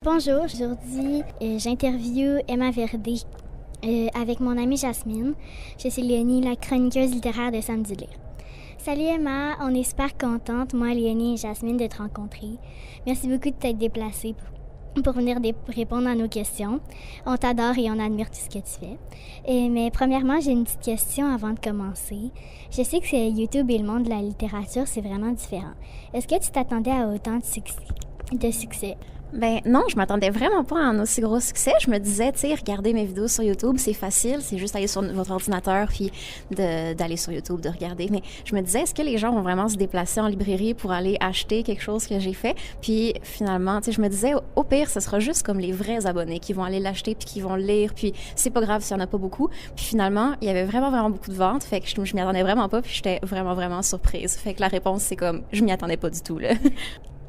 Bonjour, aujourd'hui j'interviewe Emma Verdé avec mon amie Jasmine. Je suis Léonie, la chroniqueuse littéraire de Samedi Lire. Salut Emma, on est super contente, moi, Léonie et Jasmine, de te rencontrer. Merci beaucoup de t'être déplacée pour venir répondre à nos questions. On t'adore et on admire tout ce que tu fais. Mais premièrement, j'ai une petite question avant de commencer. Je sais que YouTube et le monde de la littérature, c'est vraiment différent. Est-ce que tu t'attendais à autant de succès? Ben non, je m'attendais vraiment pas à un aussi gros succès. Je me disais, tu sais, regarder mes vidéos sur YouTube, c'est facile, c'est juste aller sur votre ordinateur puis d'aller sur YouTube, de regarder. Mais je me disais, est-ce que les gens vont vraiment se déplacer en librairie pour aller acheter quelque chose que j'ai fait? Puis finalement, tu sais, je me disais, au pire, ce sera juste comme les vrais abonnés qui vont aller l'acheter puis qui vont le lire. Puis c'est pas grave s'il y en a pas beaucoup. Puis finalement, il y avait vraiment beaucoup de ventes. Fait que je m'y attendais vraiment pas puis j'étais vraiment surprise. Fait que la réponse, c'est comme, je m'y attendais pas du tout, là.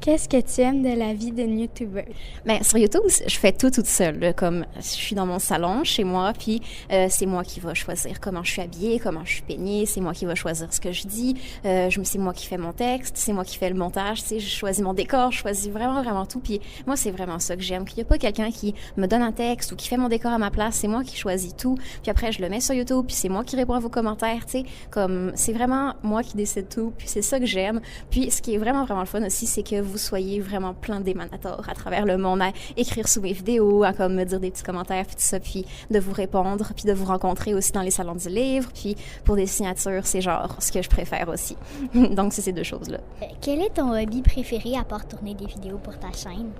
Qu'est-ce que tu aimes de la vie d'une YouTuber? Ben sur YouTube, je fais tout toute seule. Là, comme je suis dans mon salon chez moi, puis c'est moi qui va choisir comment je suis habillée, comment je suis peignée, c'est moi qui va choisir ce que je dis. C'est moi qui fais mon texte, c'est moi qui fais le montage. Tu sais, je choisis mon décor, je choisis vraiment tout. Puis moi, c'est vraiment ça que j'aime. Qu'il n'y a pas quelqu'un qui me donne un texte ou qui fait mon décor à ma place. C'est moi qui choisis tout. Puis après, je le mets sur YouTube, puis c'est moi qui réponds à vos commentaires. Tu sais, comme c'est vraiment moi qui décide tout. Puis c'est ça que j'aime. Puis ce qui est vraiment le fun aussi, c'est que vous soyez vraiment plein d'émanateurs à travers le monde, à écrire sous mes vidéos, à comme me dire des petits commentaires, puis tout ça, puis de vous répondre, puis de vous rencontrer aussi dans les salons du livre, puis pour des signatures, c'est genre ce que je préfère aussi. Donc, c'est ces deux choses-là. Quel est ton hobby préféré à part tourner des vidéos pour ta chaîne?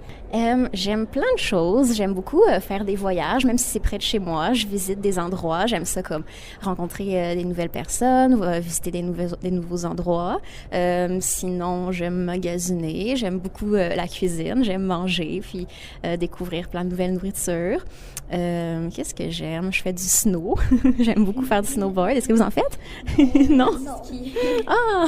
J'aime plein de choses. J'aime beaucoup faire des voyages, même si c'est près de chez moi. Je visite des endroits. J'aime ça comme rencontrer des nouvelles personnes, visiter des nouveaux endroits. Sinon, j'aime magasiner. J'aime beaucoup la cuisine, j'aime manger, puis découvrir plein de nouvelles nourritures. Qu'est-ce que j'aime? Je fais du snow. J'aime beaucoup faire du snowboard. Est-ce que vous en faites? Non? Ah!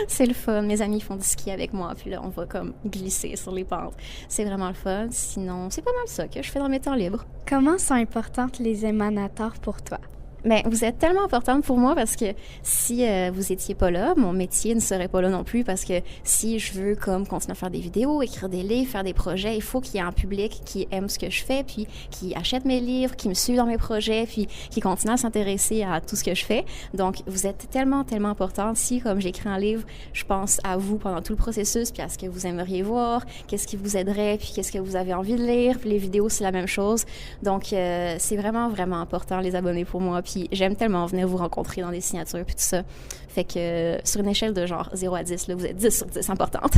C'est le fun. Mes amis font du ski avec moi, puis là, on va comme glisser sur les pentes. C'est vraiment le fun. Sinon, c'est pas mal ça que je fais dans mes temps libres. Comment sont importantes les émanateurs pour toi? Ben, vous êtes tellement importante pour moi parce que si vous étiez pas là, mon métier ne serait pas là non plus parce que si je veux comme continuer à faire des vidéos, écrire des livres, faire des projets, il faut qu'il y ait un public qui aime ce que je fais puis qui achète mes livres, qui me suit dans mes projets puis qui continue à s'intéresser à tout ce que je fais. Donc, vous êtes tellement importante. Si, comme j'écris un livre, je pense à vous pendant tout le processus puis à ce que vous aimeriez voir, qu'est-ce qui vous aiderait puis qu'est-ce que vous avez envie de lire. Puis les vidéos, c'est la même chose. Donc, c'est vraiment important les abonnés pour moi. Puis j'aime tellement venir vous rencontrer dans des signatures puis tout ça. Fait que sur une échelle de genre 0 à 10, là, vous êtes 10 sur 10 importante.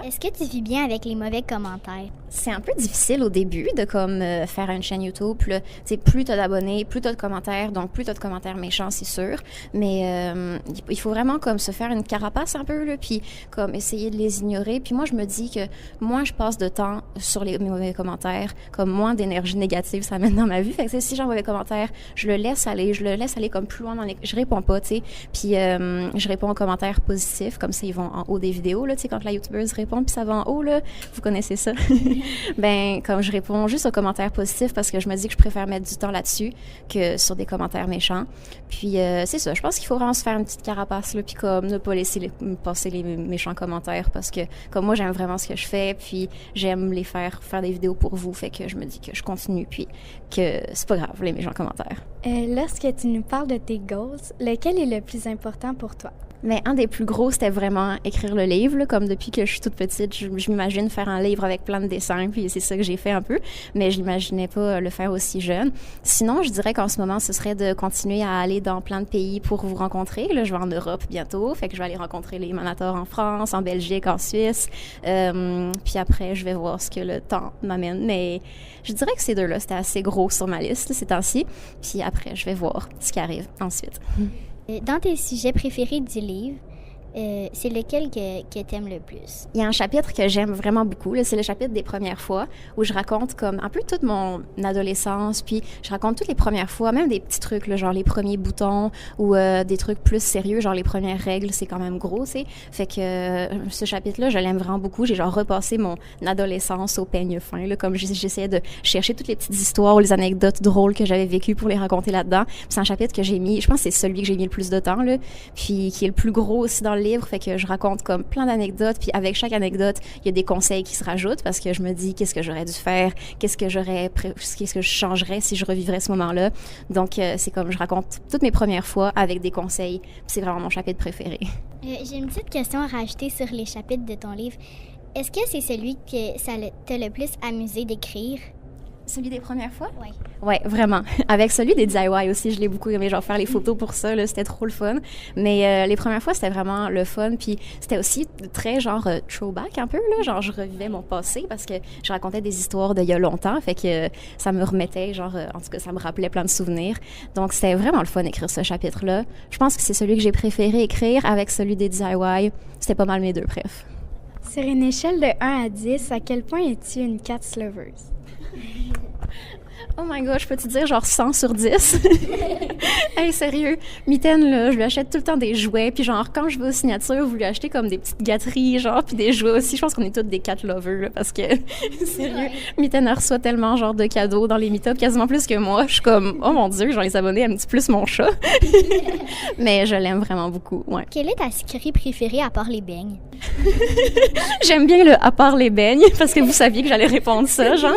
Est-ce que tu vis bien avec les mauvais commentaires? C'est un peu difficile au début de comme faire une chaîne YouTube. Là, plus t'as d'abonnés, plus t'as de commentaires, donc plus t'as de commentaires méchants, c'est sûr. Mais il faut vraiment comme se faire une carapace un peu, là, puis comme essayer de les ignorer. Puis moi, je me dis que moins je passe de temps sur mes mauvais commentaires, comme moins d'énergie négative ça mène dans ma vie. Fait que si j'ai un mauvais commentaire, je le laisse aller comme plus loin je réponds pas, tu sais. Puis je réponds aux commentaires positifs, comme ça ils vont en haut des vidéos, là, tu sais, quand la youtubeuse répond puis ça va en haut, là, vous connaissez ça. Ben, comme je réponds juste aux commentaires positifs parce que je me dis que je préfère mettre du temps là-dessus que sur des commentaires méchants. Puis c'est ça, je pense qu'il faut vraiment se faire une petite carapace, là, puis comme ne pas laisser passer les méchants commentaires parce que comme moi j'aime vraiment ce que je fais, puis j'aime les faire des vidéos pour vous, fait que je me dis que je continue puis que c'est pas grave les méchants commentaires. Lorsque tu nous parles de tes goals, lequel est le plus important pour toi? Mais un des plus gros, c'était vraiment écrire le livre. Là, comme depuis que je suis toute petite, je m'imagine faire un livre avec plein de dessins, puis c'est ça que j'ai fait un peu. Mais je n'imaginais pas le faire aussi jeune. Sinon, je dirais qu'en ce moment, ce serait de continuer à aller dans plein de pays pour vous rencontrer. Là, je vais en Europe bientôt, fait que je vais aller rencontrer les émanateurs en France, en Belgique, en Suisse. Puis après, je vais voir ce que le temps m'amène. Mais je dirais que ces deux-là, c'était assez gros sur ma liste ces temps-ci. Puis après, je vais voir ce qui arrive ensuite. Dans tes sujets préférés du livre, c'est lequel que t'aimes le plus? Il y a un chapitre que j'aime vraiment beaucoup, là, c'est le chapitre des premières fois, où je raconte comme un peu toute mon adolescence, puis je raconte toutes les premières fois, même des petits trucs, là, genre les premiers boutons, ou des trucs plus sérieux, genre les premières règles, c'est quand même gros, tu sais. Fait que ce chapitre-là, je l'aime vraiment beaucoup. J'ai genre repassé mon adolescence au peigne fin, là, comme j'essayais de chercher toutes les petites histoires ou les anecdotes drôles que j'avais vécues pour les raconter là-dedans. Puis c'est un chapitre que j'ai mis, je pense que c'est celui que j'ai mis le plus de temps, là, puis qui est le plus gros aussi dans le le livre, fait que je raconte comme plein d'anecdotes, puis avec chaque anecdote, il y a des conseils qui se rajoutent parce que je me dis qu'est-ce que j'aurais dû faire, qu'est-ce que je changerais si je revivrais ce moment-là. Donc, c'est comme je raconte toutes mes premières fois avec des conseils, puis c'est vraiment mon chapitre préféré. J'ai une petite question à rajouter sur les chapitres de ton livre. Est-ce que c'est celui que ça t'a le plus amusé d'écrire? Celui des premières fois? Oui. Ouais, vraiment. Avec celui des DIY aussi, je l'ai beaucoup aimé, genre faire les photos pour ça, là, c'était trop le fun. Mais les premières fois, c'était vraiment le fun, puis c'était aussi très genre throwback un peu, là, genre je revivais mon passé parce que je racontais des histoires d'il y a longtemps, fait que ça me remettait, genre, en tout cas, ça me rappelait plein de souvenirs. Donc c'était vraiment le fun d'écrire ce chapitre-là. Je pense que c'est celui que j'ai préféré écrire avec celui des DIY. C'était pas mal mes deux préf. Sur une échelle de 1 à 10, à quel point es-tu une cat lover? Oh my god, je peux te dire genre 100 sur 10. Hey, sérieux, Mitaine, là, je lui achète tout le temps des jouets, puis genre, quand je vais aux signatures, vous lui achetez comme des petites gâteries, genre, puis des jouets aussi. Je pense qu'on est toutes des cat lovers, là, parce que, sérieux, Mitaine, elle reçoit tellement genre de cadeaux dans les meet-ups, quasiment plus que moi. Je suis comme, oh mon Dieu, genre les abonnés aiment plus mon chat. Mais je l'aime vraiment beaucoup, ouais. Quelle est ta sucrerie préférée à part les beignes? J'aime bien le à part les beignes, parce que vous saviez que j'allais répondre ça, genre.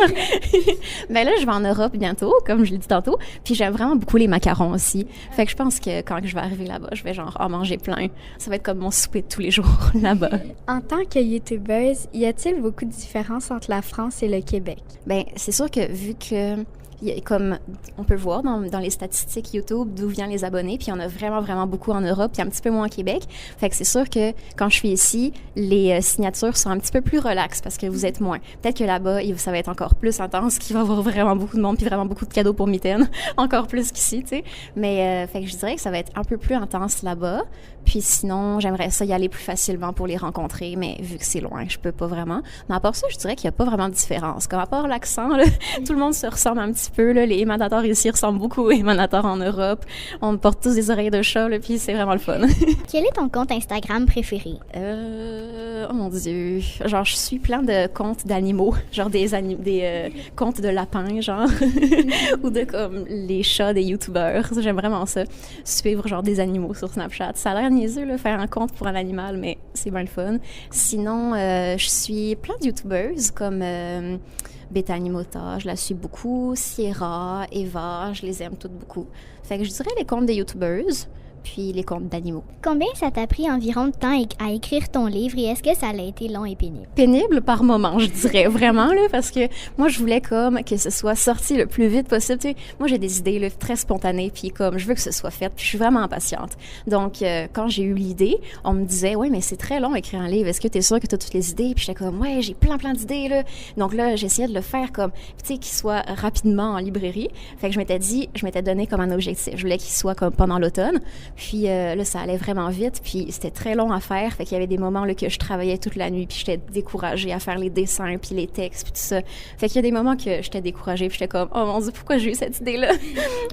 Ben là, je vais en Europe bientôt, comme je l'ai dit tantôt, puis j'aime vraiment beaucoup les macarons aussi. Fait que je pense que quand je vais arriver là-bas, je vais genre en manger plein. Ça va être comme mon souper de tous les jours là-bas. En tant que youtubeuse, y a-t-il beaucoup de différences entre la France et le Québec? Ben, c'est sûr que vu que comme on peut voir dans les statistiques YouTube d'où viennent les abonnés, puis il y en a vraiment, vraiment beaucoup en Europe, puis un petit peu moins au Québec. Fait que c'est sûr que quand je suis ici, les signatures sont un petit peu plus relaxes parce que vous êtes moins. Peut-être que là-bas, ça va être encore plus intense, qu'il va y avoir vraiment beaucoup de monde, puis vraiment beaucoup de cadeaux pour Mitaine, encore plus qu'ici, tu sais. Mais fait que je dirais que ça va être un peu plus intense là-bas. Puis sinon, j'aimerais ça y aller plus facilement pour les rencontrer, mais vu que c'est loin, je peux pas vraiment. Mais à part ça, je dirais qu'il y a pas vraiment de différence. Comme à part l'accent, là, tout le monde se ressemble un petit peu, là. Les émanateurs ici ressemblent beaucoup aux émanateurs en Europe. On porte tous des oreilles de chat, là, puis c'est vraiment le fun. Quel est ton compte Instagram préféré? Oh mon Dieu. Genre, je suis plein de comptes d'animaux. Genre des comptes de lapins, genre. Ou de comme les chats des youtubeurs. J'aime vraiment ça. Suivre genre des animaux sur Snapchat. Ça a l'air niaiseux, là, faire un compte pour un animal, mais c'est bien le fun. Sinon, je suis plein de youtubeuses comme Bethany Mota, je la suis beaucoup. Sierra, Eva, je les aime toutes beaucoup. Fait que je dirais les comptes des youtubeuses, puis les comptes d'animaux. Combien ça t'a pris environ de temps à écrire ton livre et est-ce que ça a été long et pénible? Pénible par moment, je dirais, vraiment, là, parce que moi, je voulais comme que ce soit sorti le plus vite possible. Tu sais, moi, j'ai des idées là, très spontanées, puis comme je veux que ce soit fait, puis je suis vraiment impatiente. Donc, quand j'ai eu l'idée, on me disait, ouais, mais c'est très long écrire un livre, est-ce que t'es sûre que t'as toutes les idées? Puis j'étais comme, ouais, j'ai plein d'idées, là. Donc là, j'essayais de le faire comme, tu sais, qu'il soit rapidement en librairie. Fait que je m'étais donné comme un objectif. Je voulais qu'il soit comme pendant l'automne. Puis là, ça allait vraiment vite, puis c'était très long à faire. Fait qu'il y avait des moments là, que je travaillais toute la nuit, puis j'étais découragée à faire les dessins, puis les textes, puis tout ça. Fait qu'il y a des moments que j'étais découragée, puis j'étais comme, oh mon Dieu, pourquoi j'ai eu cette idée-là?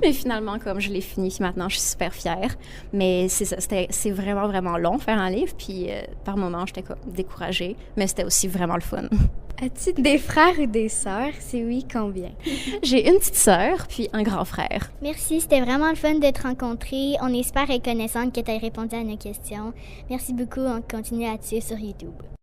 Mais finalement, comme je l'ai fini, puis maintenant, je suis super fière. Mais c'est ça, c'est vraiment, vraiment long faire un livre, puis par moments, j'étais comme découragée, mais c'était aussi vraiment le fun. As-tu des frères ou des sœurs? Si oui, combien? J'ai une petite sœur, puis un grand frère. Merci, c'était vraiment le fun de te rencontrer. On est super reconnaissante que tu aies répondu à nos questions. Merci beaucoup, on continue à te suivre sur YouTube.